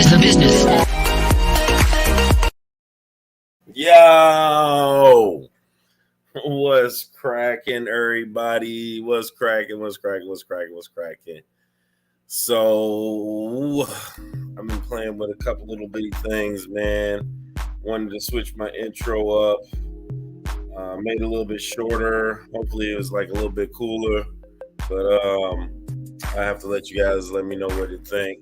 The business. Yo, what's cracking, everybody? What's cracking? So, I've been playing with a couple little bitty things, man. Wanted to switch my intro up. Made it a little bit shorter. Hopefully, it was like a little bit cooler. But I have to let you guys let me know what you think.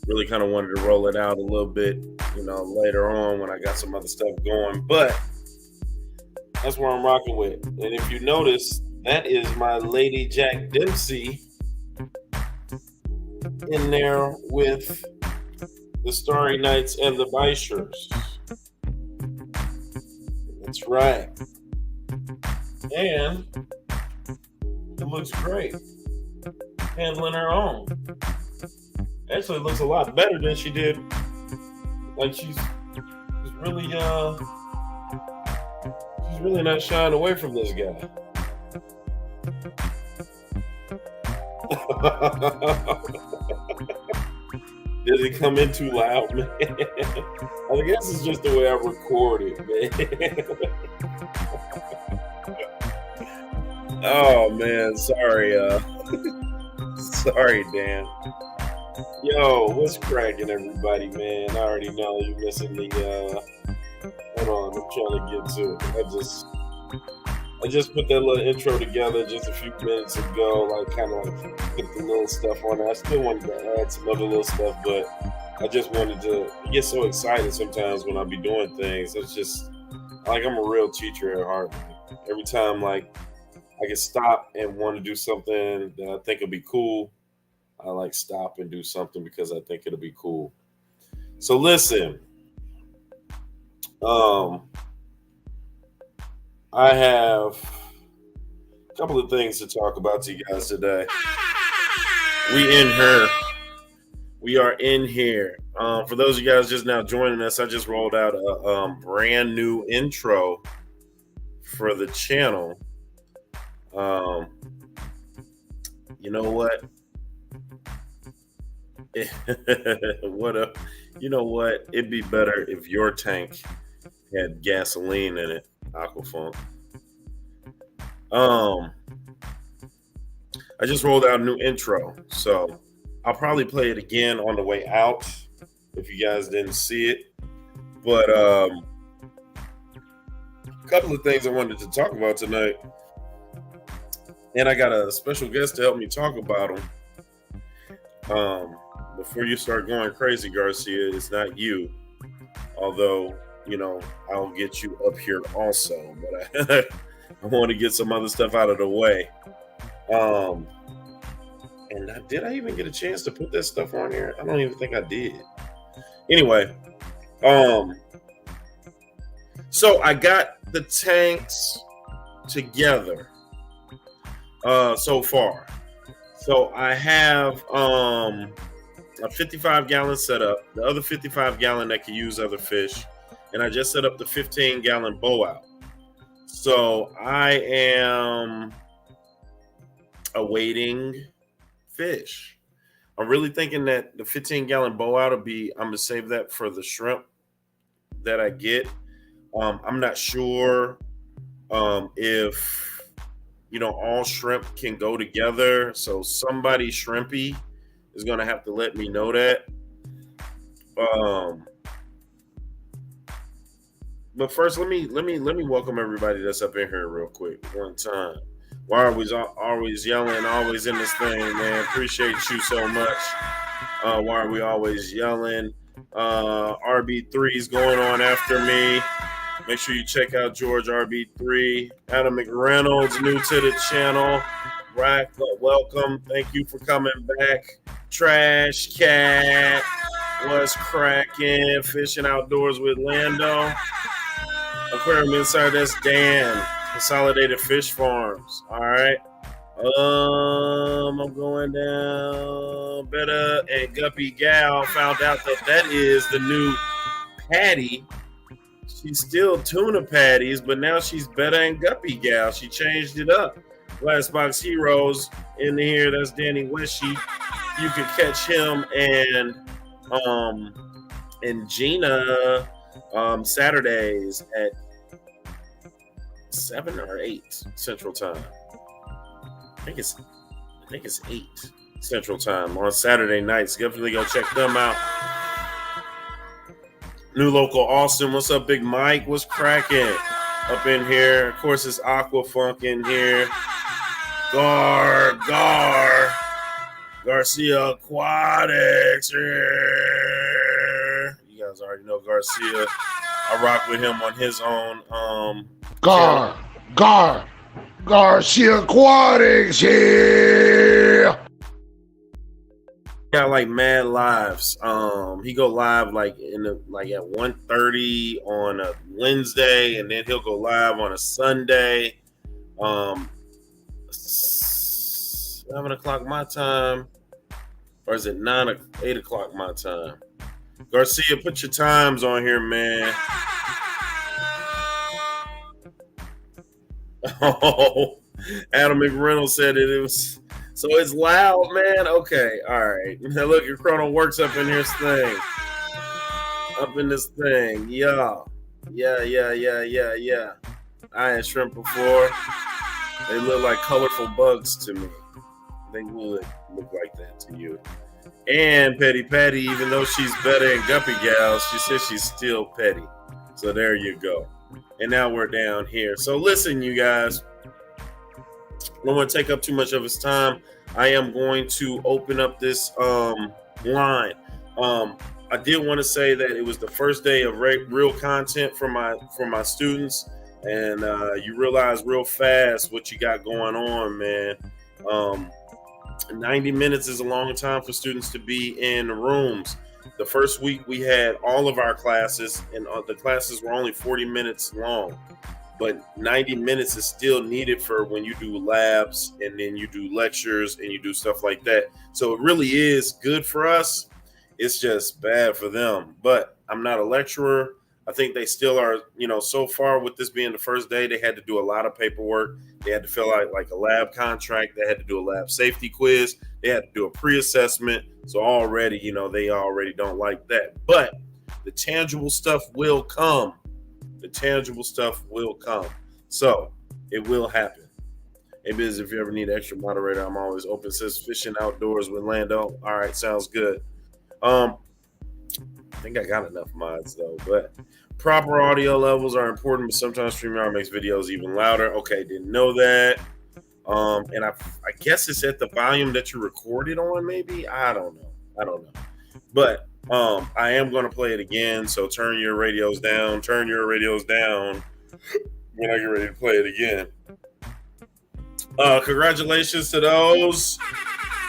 Really kind of wanted to roll it out a little bit, later on when I got some other stuff going. But that's where I'm rocking with. And if you notice, that is my Lady Jack Dempsey in there with the Starry Nights and the Bicers. That's right. And it looks great. Handling her own. Actually, it looks a lot better than she did. Like she's really not shying away from this guy. Did it come in too loud, man? I guess it's just the way I record it, man. Oh man, sorry, sorry, Dan. Yo, what's cracking, everybody, man? I already know you're missing the, hold on, I'm trying to get to it. I just put that little intro together just a few minutes ago, like kind of like put the little stuff on there. I still wanted to add some other little stuff, but I just wanted to get so excited sometimes when I be doing things. It's just, like I'm a real teacher at heart. Every time, like, I can stop and want to do something that I think will be cool, I like stop and do something because I think it'll be cool. So listen, I have a couple of things to talk about to you guys today. We are in here. For those of you guys just now joining us, I just rolled out a brand new intro for the channel. You know what? It'd be better if your tank had gasoline in it, Aquafunk. I just rolled out a new intro, so I'll probably play it again on the way out if you guys didn't see it. But a couple of things I wanted to talk about tonight, and I got a special guest to help me talk about them. Before you start going crazy, Garcia, it's not you. Although, I'll get you up here also. But I want to get some other stuff out of the way. And did I even get a chance to put that stuff on here? I don't even think I did. Anyway, so I got the tanks together so far. So I have a 55-gallon setup, the other 55-gallon that can use other fish, and I just set up the 15-gallon bow out. So I am awaiting fish. I'm really thinking that the 15-gallon bow out I'm going to save that for the shrimp that I get. I'm not sure if, all shrimp can go together. So somebody shrimpy is going to have to let me know that. But first, let me welcome everybody that's up in here real quick one time. Why are we always yelling, always in this thing, man? Appreciate you so much. Why are we always yelling? RB3 is going on after me. Make sure you check out George RB3. Adam McReynolds, new to the channel. right. Welcome. Thank you for coming back. Trash Cat. What's cracking? Fishing outdoors with Lando. Aquarium Insider, that's Dan. Consolidated Fish Farms. All right. I'm going down. Better and Guppy Gal found out that is the new patty. She's still tuna patties, but now she's Better and Guppy Gal. She changed it up. Last Box Heroes in here. That's Danny Wishy. You can catch him and Gina Saturdays at 7 or 8 Central Time. I think it's 8 Central Time on Saturday nights. Definitely go check them out. New local Austin. What's up, Big Mike? What's cracking up in here? Of course, it's Aqua Funk in here. Garcia Aquatics. You guys already know Garcia. I rock with him on his own. Garcia Aquatics. Yeah. Got like mad lives. He go live like at 1:30 on a Wednesday, and then he'll go live on a Sunday. 7 o'clock my time, or is it 8 o'clock my time? Garcia, put your times on here, man. Oh, Adam McReynolds said it was. So it's loud, man. Okay, all right. Now look, your Chrono works up in this thing. Yeah. I had shrimp before. They look like colorful bugs to me. They would look like that to you. And Petty Patty, even though she's Better and Guppy Gal, she says she's still petty. So there you go. And now we're down here. So listen, you guys. I don't want to take up too much of his time. I am going to open up this line. I did want to say that it was the first day of real content for my students, and you realize real fast what you got going on, man. 90 minutes is a long time for students to be in the rooms. The first week we had all of our classes, and the classes were only 40 minutes long. But 90 minutes is still needed for when you do labs and then you do lectures and you do stuff like that. So it really is good for us. It's just bad for them. But I'm not a lecturer. I think they still are, so far with this being the first day, they had to do a lot of paperwork. They had to fill out like a lab contract. They had to do a lab safety quiz. They had to do a pre-assessment. So already, they already don't like that. But the tangible stuff will come. So it will happen. Hey, Biz, if you ever need an extra moderator, I'm always open. It says fishing outdoors with Lando. All right, sounds good. I think I got enough mods though, but proper audio levels are important, but sometimes StreamYard makes videos even louder. Okay, didn't know that. And I guess it's at the volume that you recorded on, maybe. I don't know. But I am going to play it again, so turn your radios down when I get ready to play it again. Congratulations to those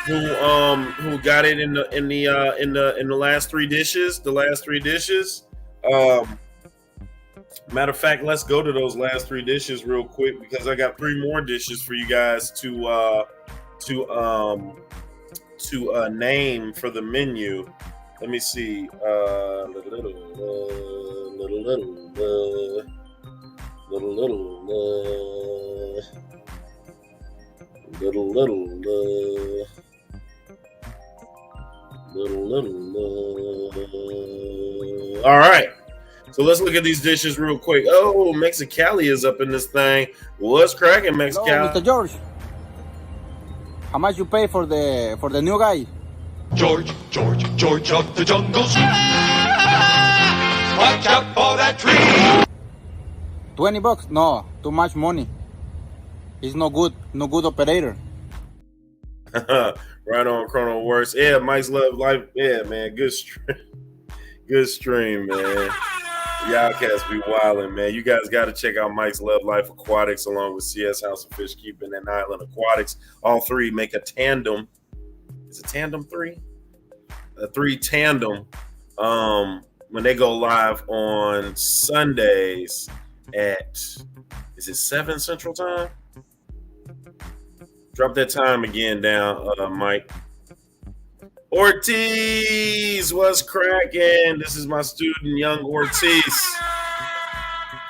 who got it in the last 3 dishes. Matter of fact, let's go to those last 3 dishes real quick because I got 3 more dishes for you guys to name for the menu. Let me see. All right. So let's look at these dishes real quick. Oh, Mexicali is up in this thing. What's cracking, Mexicali? Hello, Mr. George. How much you pay for the new guy? George of the jungles. Watch out for that tree. $20? No, too much money. He's no good operator. Right on, Chrono Works. Yeah, Mike's Love Life. Yeah, man, good stream, man. Y'all cats be wildin', man. You guys got to check out Mike's Love Life Aquatics along with CS House of Fish Keeping and Island Aquatics. All three make a tandem. Is it tandem three? A three tandem. When they go live on Sundays at, is it 7 Central Time? Drop that time again down, Mike. Ortiz, what's cracking? This is my student, young Ortiz.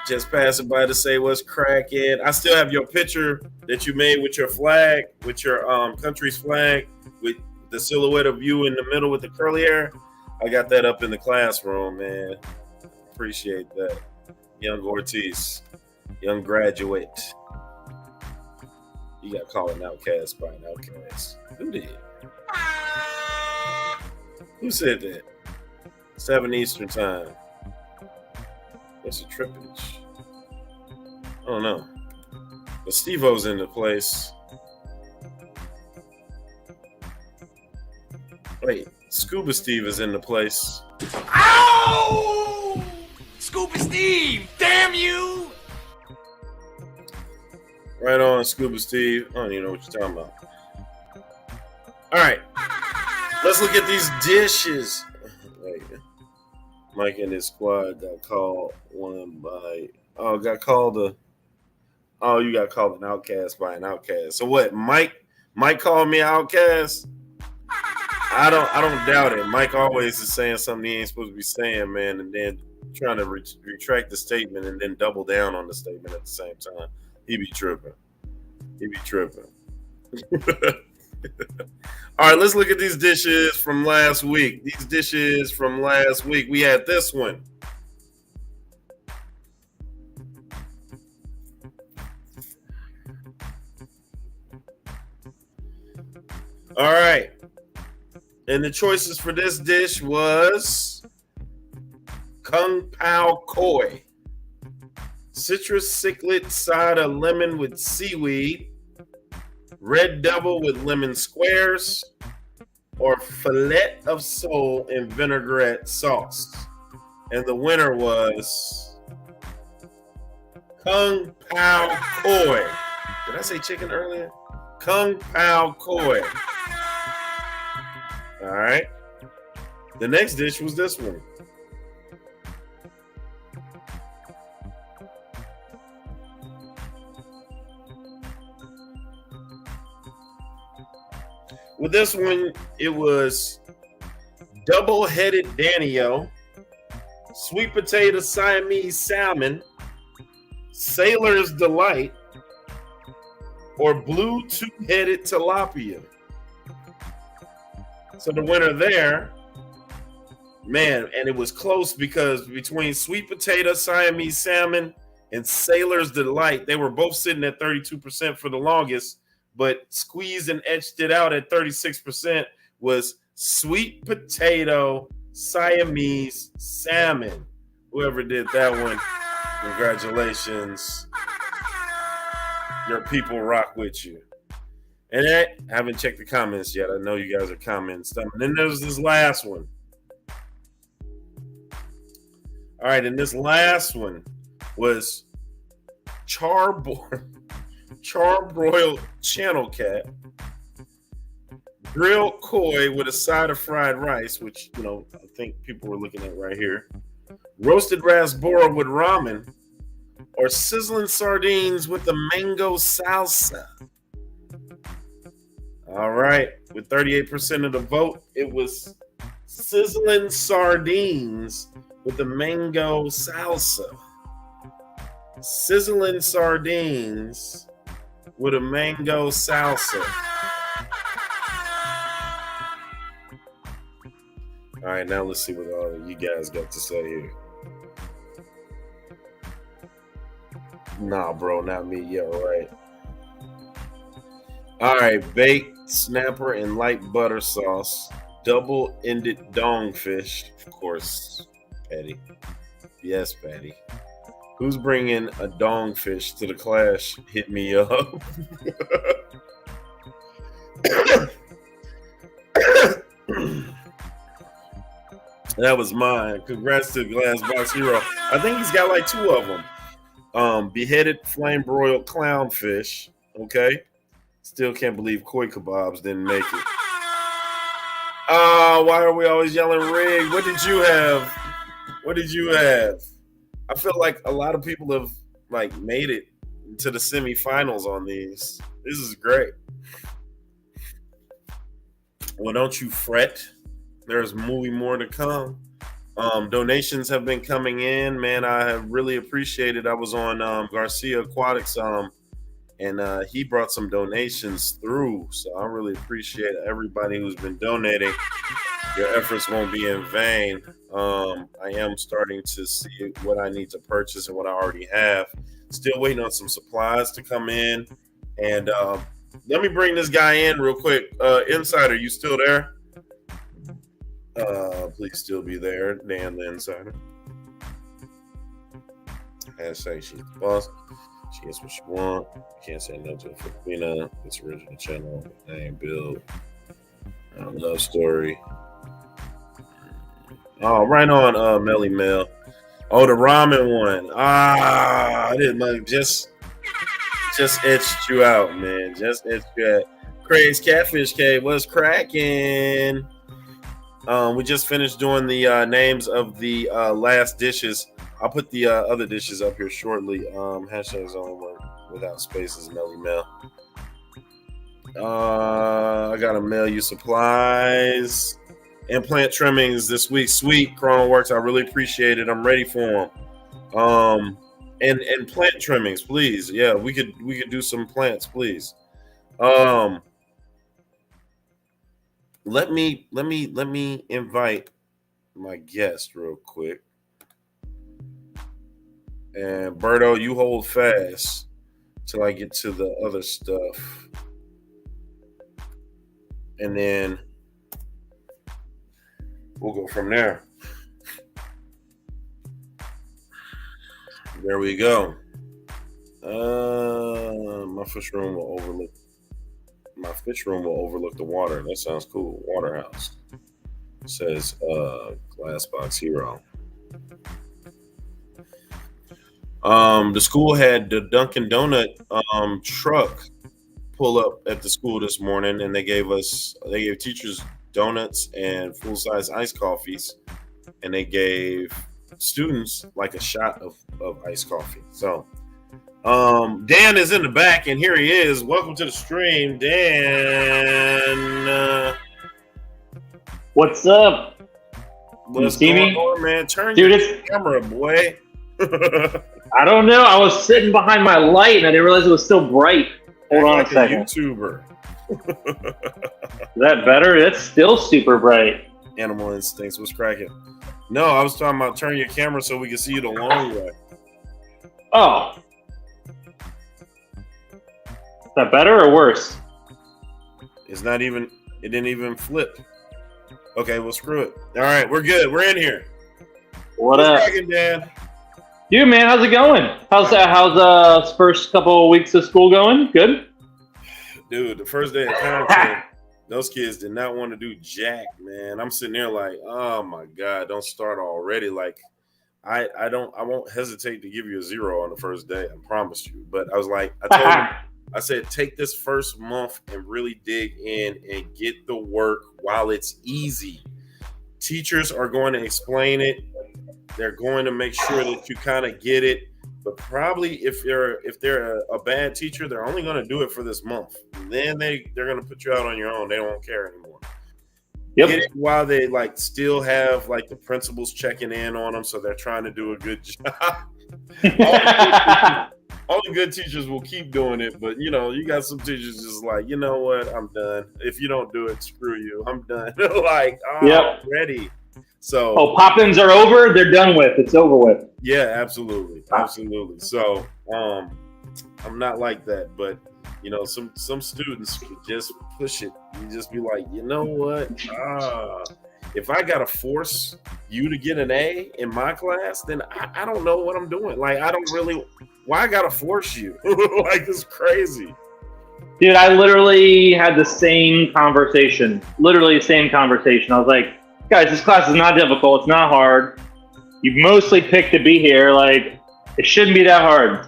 Just passing by to say what's cracking. I still have your picture that you made with your flag, with your country's flag, with the silhouette of you in the middle with the curly hair. I got that up in the classroom, man. Appreciate that. Young Ortiz, young graduate. You got called an outcast by an outcast. Who did? Who said that? 7 Eastern Time. What's a trippage? I don't know. But Steve-O's in the place. Wait, Scuba Steve is in the place. Ow! Scuba Steve, damn you! Right on, Scuba Steve. I don't even know what you're talking about. All right. Let's look at these dishes. Wait. Mike and his squad got called you got called an outcast by an outcast. So what? Mike called me an outcast? I don't doubt it. Mike always is saying something he ain't supposed to be saying, man, and then trying to retract the statement and then double down on the statement at the same time. He be tripping. All right, let's look at these dishes from last week. We had this one. All right. And the choices for this dish was Kung Pao Koi, citrus ciclet cider lemon with seaweed, red double with lemon squares, or fillet of sole and vinaigrette sauce. And the winner was Kung Pao Koi. Did I say chicken earlier? Kung Pao Koi. All right. The next dish was this one. With this one, it was double-headed Danio, sweet potato Siamese salmon, Sailor's Delight, or blue two-headed tilapia. So the winner there, man, and it was close because between sweet potato Siamese salmon and Sailor's Delight, they were both sitting at 32% for the longest, but squeezed and etched it out at 36% was sweet potato Siamese salmon. Whoever did that one, congratulations. Your people rock with you. And I haven't checked the comments yet. I know you guys are commenting stuff. And then there's this last one. All right, and this last one was charbroiled channel cat, grilled koi with a side of fried rice, which, you know, I think people were looking at right here, roasted rasbora with ramen, or sizzling sardines with the mango salsa. All right, with 38% of the vote, it was sizzling sardines with the mango salsa. Sizzling sardines with a mango salsa. All right, now let's see what all of you guys got to say here. Nah, bro, not me. Yo, right. All right, baked snapper and light butter sauce, double-ended dongfish, of course, Patty. Yes, Patty. Who's bringing a dongfish to the clash? Hit me up. That was mine. Congrats to Glass Box Hero. I think he's got like 2 of them. Beheaded flame broiled clownfish. Okay. Still can't believe koi kebabs didn't make it. Why are we always yelling rig? What did you have? What did you have? I feel like a lot of people have like made it to the semifinals on these. This is great. Well, don't you fret. There's more to come. Donations have been coming in, man. I have really appreciated. I was on Garcia Aquatics, and he brought some donations through. So I really appreciate everybody who's been donating. Your efforts won't be in vain. I am starting to see what I need to purchase and what I already have. Still waiting on some supplies to come in. And let me bring this guy in real quick. Insider, you still there? Please still be there, Dan the Insider. Hashtag she's the boss. She gets what she want. You can't say no to a Filipina. It's original channel. Name, build. Love story. Oh, right on, Melly Mel. Oh, the ramen one. I didn't like just etched you out, man. Just etched you out. Craig's Catfish Cave was cracking. We just finished doing the names of the last dishes. I'll put the other dishes up here shortly. Hashtags only work without spaces, Melly Mel. I gotta mail you supplies and plant trimmings this week. Sweet ChronoWorks, I really appreciate it. I'm ready for them. And plant trimmings, please. Yeah, we could do some plants, please. Let me invite my guest real quick. And Berto, you hold fast till I get to the other stuff. And then we'll go from there. There we go. My fish room will overlook the water. That sounds cool. Water house. It says Glass Box Hero. The school had the Dunkin' Donut truck pull up at the school this morning, and they gave teachers donuts and full-size iced coffees, and they gave students like a shot of iced coffee. So Dan is in the back, and here he is. Welcome to the stream, Dan. What's up? What's see going me? on, man? Turn Dude, your camera, boy. I don't know. I was sitting behind my light, and I didn't realize it was still bright. Hold on like a second. YouTuber. Is that better? It's still super bright. Animal Instincts was cracking. No, I was talking about turn your camera so we can see you the long way. Oh. Is that better or worse? It didn't even flip. Okay, well, screw it. All right, we're good. We're in here. What up? Cracking, Dan? Dude, man, how's it going? How's first couple of weeks of school going? Good? Dude, the first day of content, those kids did not want to do jack, man. I'm sitting there like, oh my God, don't start already. Like, I won't hesitate to give you a 0 on the first day. I promise you. But I was like, I told them, I said, take this first month and really dig in and get the work while it's easy. Teachers are going to explain it. They're going to make sure that you kind of get it. But probably if they're a bad teacher, they're only going to do it for this month. And then they're going to put you out on your own. They don't care anymore. Yep. Get it while they like still have like the principals checking in on them, so they're trying to do a good job. All the good teachers will keep doing it, but you got some teachers just like, you know what, I'm done. If you don't do it, screw you. I'm done. Like, yep. I'm ready. So pop-ins are over. They're done with. It's over with. Yeah, absolutely. So I'm not like that, but some students just push it. You just be like, you know what? If I gotta force you to get an A in my class, then I don't know what I'm doing. Like, why I gotta force you? Like, it's crazy. Dude, I literally had the same conversation. I was like, guys, this class is not difficult. It's not hard. You've mostly picked to be here. Like, it shouldn't be that hard.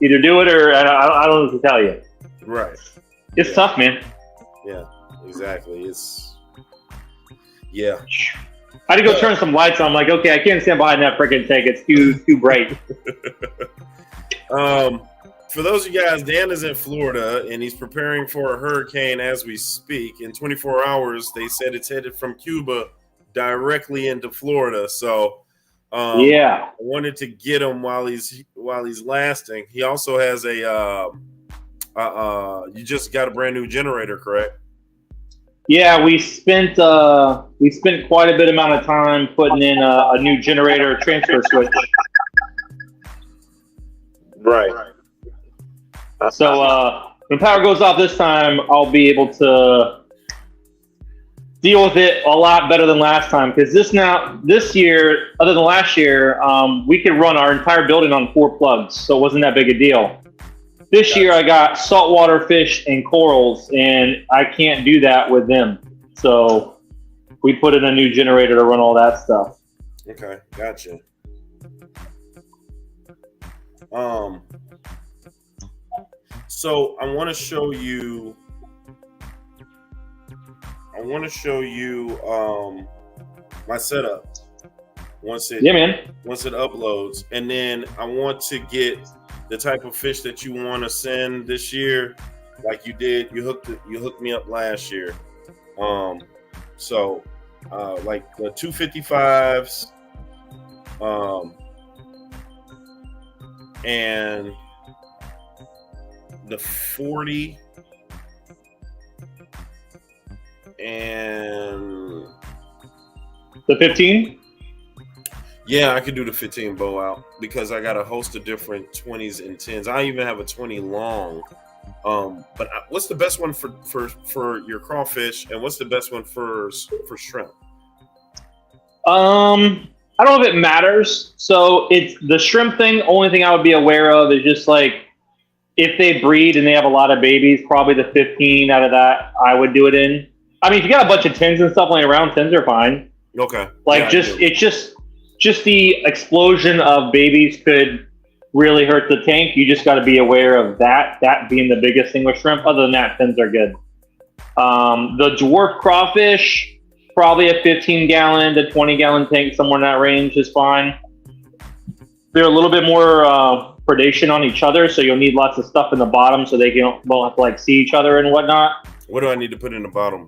Either do it or I don't know what to tell you. Right. It's tough, man. Yeah, exactly. Yeah. I had to go turn some lights on. I'm like, okay, I can't stand behind that freaking tank. It's too bright. For those of you guys, Dan is in Florida and he's preparing for a hurricane as we speak. In 24 hours, they said it's headed from Cuba directly into Florida. So, I wanted to get him while he's lasting. He also has you just got a brand new generator, correct? Yeah, we spent quite a bit amount of time putting in a new generator transfer switch. Right. So when power goes off this time, I'll be able to deal with it a lot better than last time. Because this year, other than last year, we could run our entire building on 4 plugs, so it wasn't that big a deal. This year, I got saltwater fish and corals, and I can't do that with them. So we put in a new generator to run all that stuff. Okay, gotcha. So I want to show you my setup once it uploads, and then I want to get the type of fish that you want to send this year, like you did. You hooked me up last year. So like the 255s, and the 40, and the 15. Yeah, I could do the 15 bow out because I got a host of different 20s and 10s. I even have a 20 long. But what's the best one for your crawfish, and what's the best one for shrimp? I don't know if it matters. So it's the shrimp thing. Only thing I would be aware of is just like if they breed and they have a lot of babies, probably the 15 out of that I would do it in. I mean, if you got a bunch of 10s and stuff laying around, 10s are fine. Okay. Like it's just the explosion of babies could really hurt the tank. You just got to be aware of that being the biggest thing with shrimp. Other than that, fins are good. The dwarf crawfish, probably a 15-gallon to 20-gallon tank, somewhere in that range is fine. They're a little bit more predation on each other, so you'll need lots of stuff in the bottom so they won't have to like see each other and whatnot. What do I need to put in the bottom?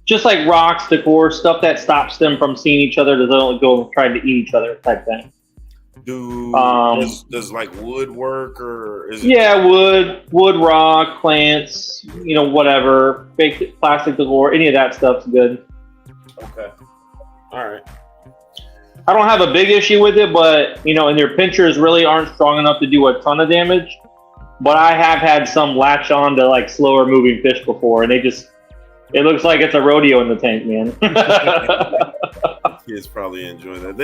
Just like rocks, decor, stuff that stops them from seeing each other, that they'll go trying to eat each other type thing. Does like wood work, or is it? Yeah, wood, rock, plants, whatever, fake plastic decor, any of that stuff's good. Okay. All right. I don't have a big issue with it, but and their pinchers really aren't strong enough to do a ton of damage. But I have had some latch on to like slower moving fish before, and it looks like it's a rodeo in the tank, man. Kids probably enjoy that.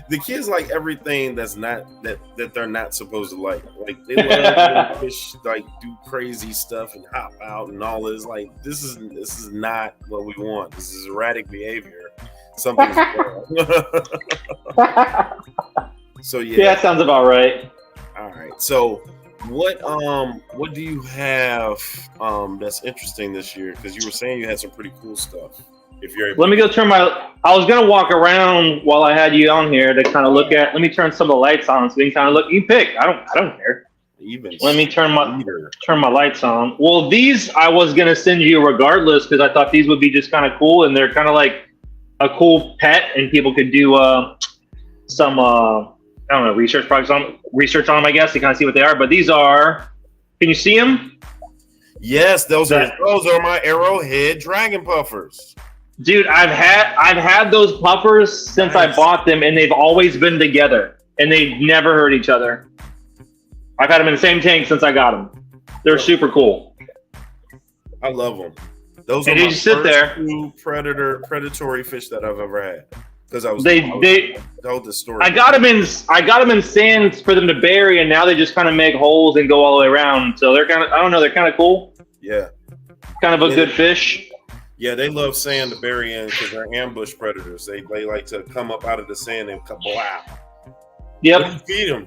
The kids like everything that's not that they're not supposed to like. Like they love fish, like do crazy stuff and hop out and all this. Like this is not what we want. This is erratic behavior. Something's wrong. So yeah, that sounds about right. All right. So what do you have that's interesting this year? Because you were saying you had some pretty cool stuff. If you're able Let me go turn I was gonna walk around while I had you on here to kind of look at. Let me turn some of the lights on so you can kind of look. You pick. I don't care. Let me turn my lights on. Well, these I was gonna send you regardless because I thought these would be just kind of cool, and they're kind of like a cool pet, and people could do some I don't know, research on them, I guess, to kind of see what they are. But these are, can you see them? Yes, those are my Arrowhead Dragon Puffers. Dude, I've had those puffers since I bought them, and they've always been together, and they've never hurt each other. I've had them in the same tank since I got them. They're super cool. I love them. Those and are my just sit there. Two predatory fish that I've ever had. Because I was told the story. I got them in sands for them to bury, and now they just kind of make holes and go all the way around. So they're kind of, I don't know, they're kind of cool. Yeah. Kind of a good fish. Yeah, they love sand to bury in because they're ambush predators. They like to come up out of the sand and kablow. Yep. What do you feed them?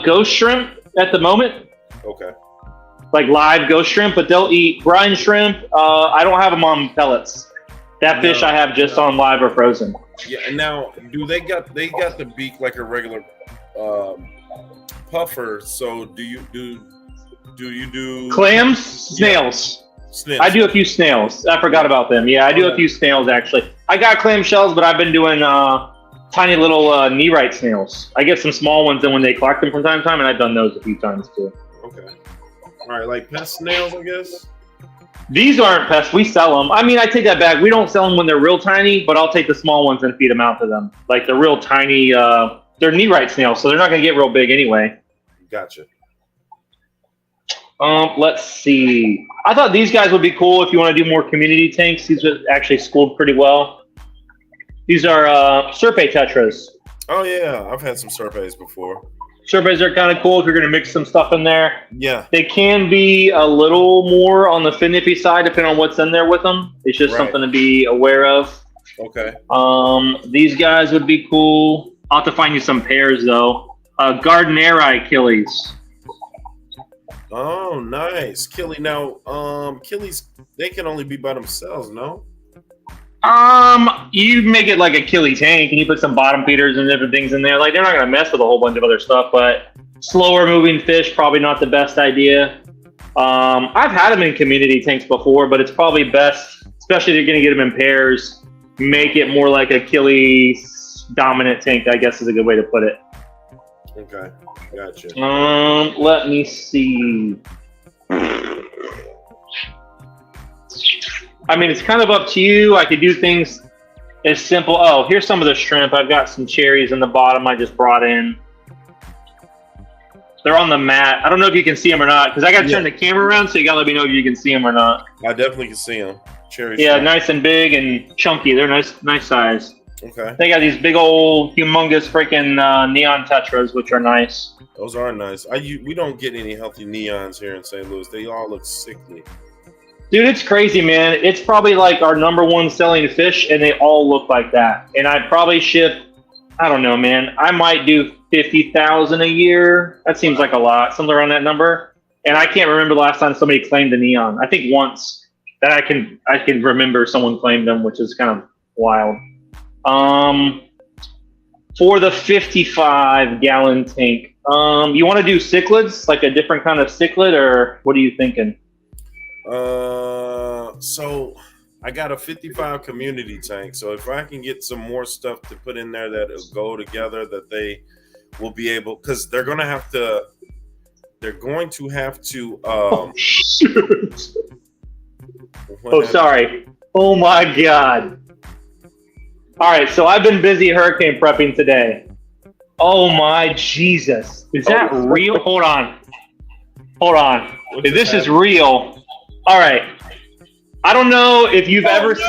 Ghost shrimp at the moment. Okay. Like live ghost shrimp, but they'll eat brine shrimp. I don't have them on pellets. That fish I have just on live or frozen. Yeah, and now do they got the beak like a regular puffer? So do you do clams, snails? Snails. I do a few snails. I forgot about them. Yeah, I do a few snails actually. I got clam shells, but I've been doing tiny little nerite snails. I get some small ones, and when they collect them from time to time, and I've done those a few times too. Okay. All right, like pest snails, I guess. These aren't pests. We sell them. I mean, I take that back. We don't sell them when they're real tiny, but I'll take the small ones and feed them out to them. Like the real tiny, they're nerite snails, so they're not going to get real big anyway. Gotcha. Let's see. I thought these guys would be cool if you want to do more community tanks. These are actually schooled pretty well. These are Serpe tetras. Oh yeah, I've had some Serpes before. Serpes are kind of cool if you're going to mix some stuff in there. Yeah. They can be a little more on the finicky side depending on what's in there with them. It's just something to be aware of. Okay. These guys would be cool. I'll have to find you some pairs though. Gardneri Achilles. Oh, nice. Killie. Now, Killies, they can only be by themselves, no? You make it like a killie tank, and you put some bottom feeders and different things in there. Like they're not gonna mess with a whole bunch of other stuff, but slower moving fish probably not the best idea. I've had them in community tanks before, but it's probably best, especially if you're gonna get them in pairs, make it more like a killie dominant tank. I guess is a good way to put it. Okay, gotcha. Let me see. I mean, it's kind of up to you. I could do things as simple. Oh, here's some of the shrimp. I've got some cherries in the bottom I just brought in. They're on the mat. I don't know if you can see them or not, because I got to turn the camera around, so you got to let me know if you can see them or not. I definitely can see them. Cherries. Yeah, nice and big and chunky. They're nice size. Okay. They got these big old, humongous freaking neon tetras, which are nice. Those are nice. We don't get any healthy neons here in St. Louis. They all look sickly. Dude, it's crazy, man. It's probably like our #1 selling fish, and they all look like that. And I probably ship, I don't know, man. I might do 50,000 a year. That seems like a lot, somewhere around that number. And I can't remember the last time somebody claimed a neon. I think once that I can remember someone claimed them, which is kind of wild. For the 55-gallon tank, you want to do cichlids, like a different kind of cichlid, or what are you thinking? So I got a 55 community tank. So if I can get some more stuff to put in there that'll go together, that they will be able, because they're going to have to. Oh, shoot. Oh, sorry. Oh my God. All right, so I've been busy hurricane prepping today. Oh my Jesus. Is that real? Hold on. If this is real. All right. I don't know if you've ever seen